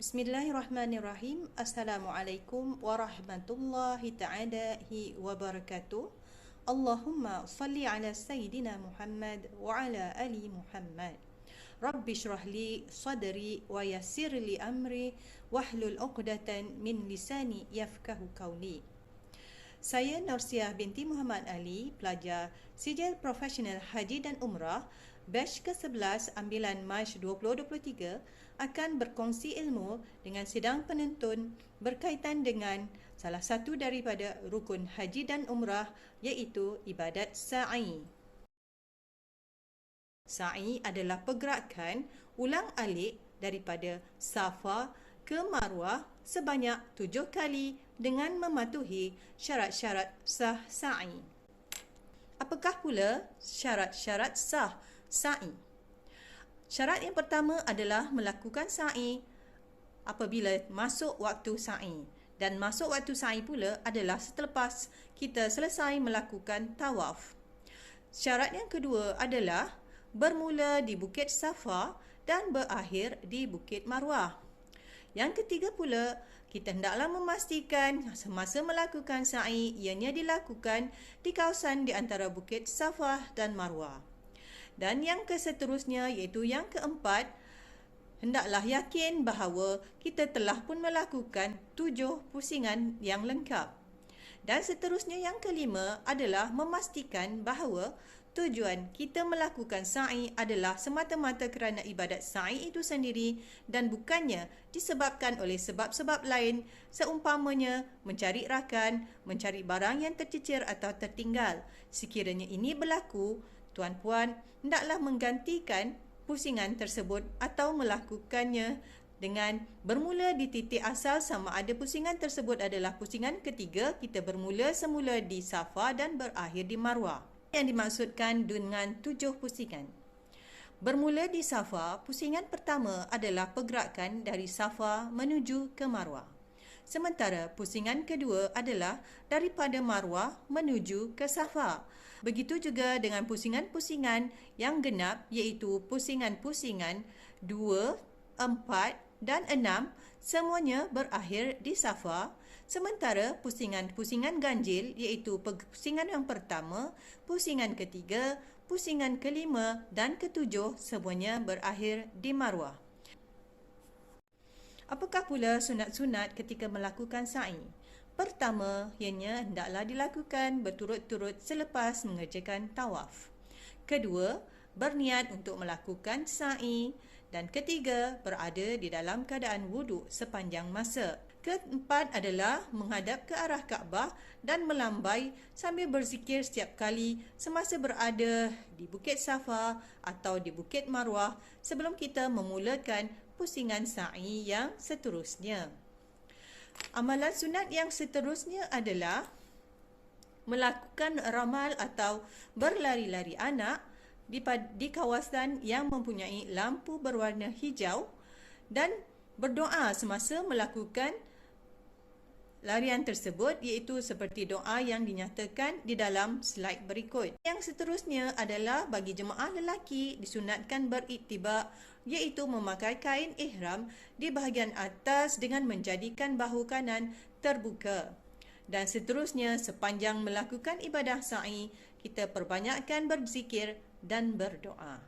Bismillahirrahmanirrahim. Assalamualaikum warahmatullahi ta'ala wabarakatuh. Allahumma salli ala Sayyidina Muhammad wa ala ali Muhammad. Rabbi shrah li sadri wa yassir li amri wahlul 'uqdatan min lisani yafqahu qawli. Saya Nursiah binti Muhammad Ali, pelajar Sijil Profesional Haji dan Umrah batch ke-11 ambilan Mac 2023 akan berkongsi ilmu dengan sidang penonton berkaitan dengan salah satu daripada rukun haji dan umrah, iaitu ibadat sa'i. Sa'i adalah pergerakan ulang-alik daripada Safa ke Marwah sebanyak 7 kali dengan mematuhi syarat-syarat sah sa'i. Apakah pula syarat-syarat sah sa'i? Syarat yang pertama adalah melakukan sa'i apabila masuk waktu sa'i, dan masuk waktu sa'i pula adalah selepas kita selesai melakukan tawaf. Syarat yang kedua adalah bermula di Bukit Safa dan berakhir di Bukit Marwah. Yang ketiga pula, kita hendaklah memastikan semasa melakukan sa'i ianya dilakukan di kawasan di antara Bukit Safa dan Marwah. Dan yang keseterusnya, iaitu yang keempat, hendaklah yakin bahawa kita telah pun melakukan 7 pusingan yang lengkap. Dan seterusnya yang kelima adalah memastikan bahawa tujuan kita melakukan sa'i adalah semata-mata kerana ibadat sa'i itu sendiri dan bukannya disebabkan oleh sebab-sebab lain, seumpamanya mencari rakan, mencari barang yang tercicir atau tertinggal. Sekiranya ini berlaku, tuan-puan hendaklah menggantikan pusingan tersebut atau melakukannya dengan bermula di titik asal, sama ada pusingan tersebut adalah pusingan ketiga, kita bermula semula di Safa dan berakhir di Marwah. Yang dimaksudkan dengan 7 pusingan. Bermula di Safa, pusingan pertama adalah pergerakan dari Safa menuju ke Marwah. Sementara pusingan kedua adalah daripada Marwah menuju ke Safa. Begitu juga dengan pusingan-pusingan yang genap, iaitu pusingan-pusingan 2, 4 dan 6 semuanya berakhir di Safa. Sementara pusingan-pusingan ganjil, iaitu pusingan yang pertama, pusingan ketiga, pusingan kelima dan ketujuh semuanya berakhir di Marwah. Apakah pula sunat-sunat ketika melakukan sa'i? Pertama, ianya hendaklah dilakukan berturut-turut selepas mengerjakan tawaf. Kedua, berniat untuk melakukan sa'i. Dan ketiga, berada di dalam keadaan wuduk sepanjang masa. Keempat adalah menghadap ke arah Kaabah dan melambai sambil berzikir setiap kali semasa berada di Bukit Safa atau di Bukit Marwah sebelum kita memulakan pusingan sa'i yang seterusnya. Amalan sunat yang seterusnya adalah melakukan ramal atau berlari-lari anak di kawasan yang mempunyai lampu berwarna hijau dan berdoa semasa melakukan larian tersebut, iaitu seperti doa yang dinyatakan di dalam slide berikut. Yang seterusnya adalah bagi jemaah lelaki disunatkan beriktibar, iaitu memakai kain ihram di bahagian atas dengan menjadikan bahu kanan terbuka. Dan seterusnya, sepanjang melakukan ibadah sa'i, kita perbanyakkan berzikir dan berdoa.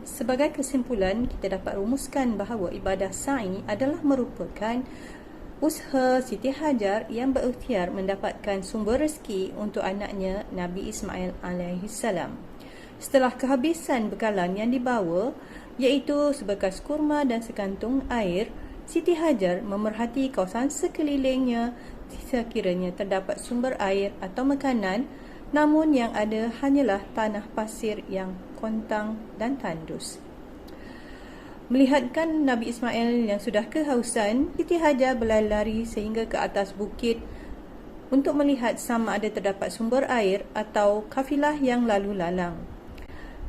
Sebagai kesimpulan, kita dapat rumuskan bahawa ibadah sa'i adalah merupakan usaha Siti Hajar yang berikhtiar mendapatkan sumber rezeki untuk anaknya Nabi Ismail alaihissalam. Setelah kehabisan bekalan yang dibawa, iaitu sebekas kurma dan sekantung air, Siti Hajar memerhati kawasan sekelilingnya sekiranya terdapat sumber air atau makanan, namun yang ada hanyalah tanah pasir yang kontang dan tandus. Melihatkan Nabi Ismail yang sudah kehausan, Siti Hajar berlari sehingga ke atas bukit untuk melihat sama ada terdapat sumber air atau kafilah yang lalu lalang.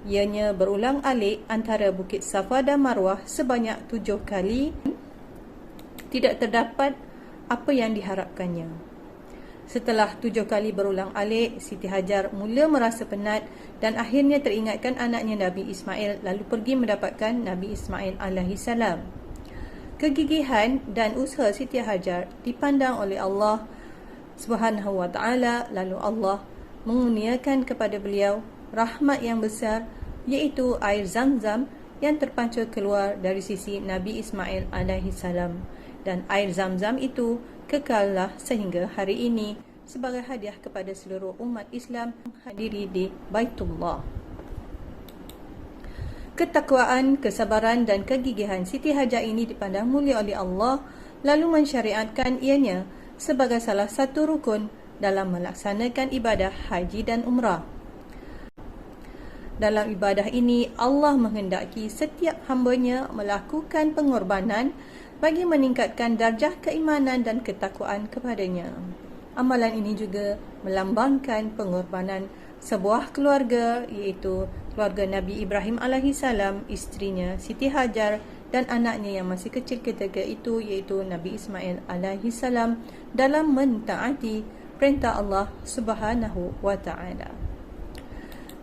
Ianya berulang-alik antara Bukit Safa dan Marwah sebanyak 7 kali. Tidak terdapat apa yang diharapkannya. Setelah 7 kali berulang-alik, Siti Hajar mula merasa penat dan akhirnya teringatkan anaknya Nabi Ismail, lalu pergi mendapatkan Nabi Ismail alaihissalam. Kegigihan dan usaha Siti Hajar dipandang oleh Allah Subhanahu wa taala, lalu Allah mengurniakan kepada beliau rahmat yang besar, iaitu air Zam-Zam yang terpancar keluar dari sisi Nabi Ismail alaihi salam, dan air Zam-Zam itu kekallah sehingga hari ini sebagai hadiah kepada seluruh umat Islam hadiri di Baitullah. Ketakwaan, kesabaran dan kegigihan Siti Hajar ini dipandang mulia oleh Allah, lalu mensyariatkan ianya sebagai salah satu rukun dalam melaksanakan ibadah haji dan umrah. Dalam ibadah ini, Allah menghendaki setiap hamba-Nya melakukan pengorbanan bagi meningkatkan darjah keimanan dan ketakwaan kepadanya. Amalan ini juga melambangkan pengorbanan sebuah keluarga, iaitu keluarga Nabi Ibrahim alaihissalam, isterinya Siti Hajar dan anaknya yang masih kecil ketika itu, iaitu Nabi Ismail alaihissalam, dalam mentaati perintah Allah Subhanahu wa taala.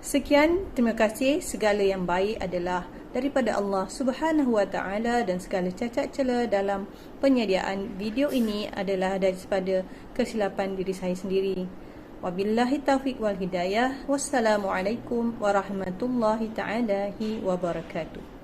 Sekian, terima kasih. Segala yang baik adalah daripada Allah Subhanahu wa taala dan segala cacat celah dalam penyediaan video ini adalah daripada kesilapan diri saya sendiri. Wabillahi taufiq wal hidayah. Wassalamualaikum warahmatullahi taala wabarakatuh.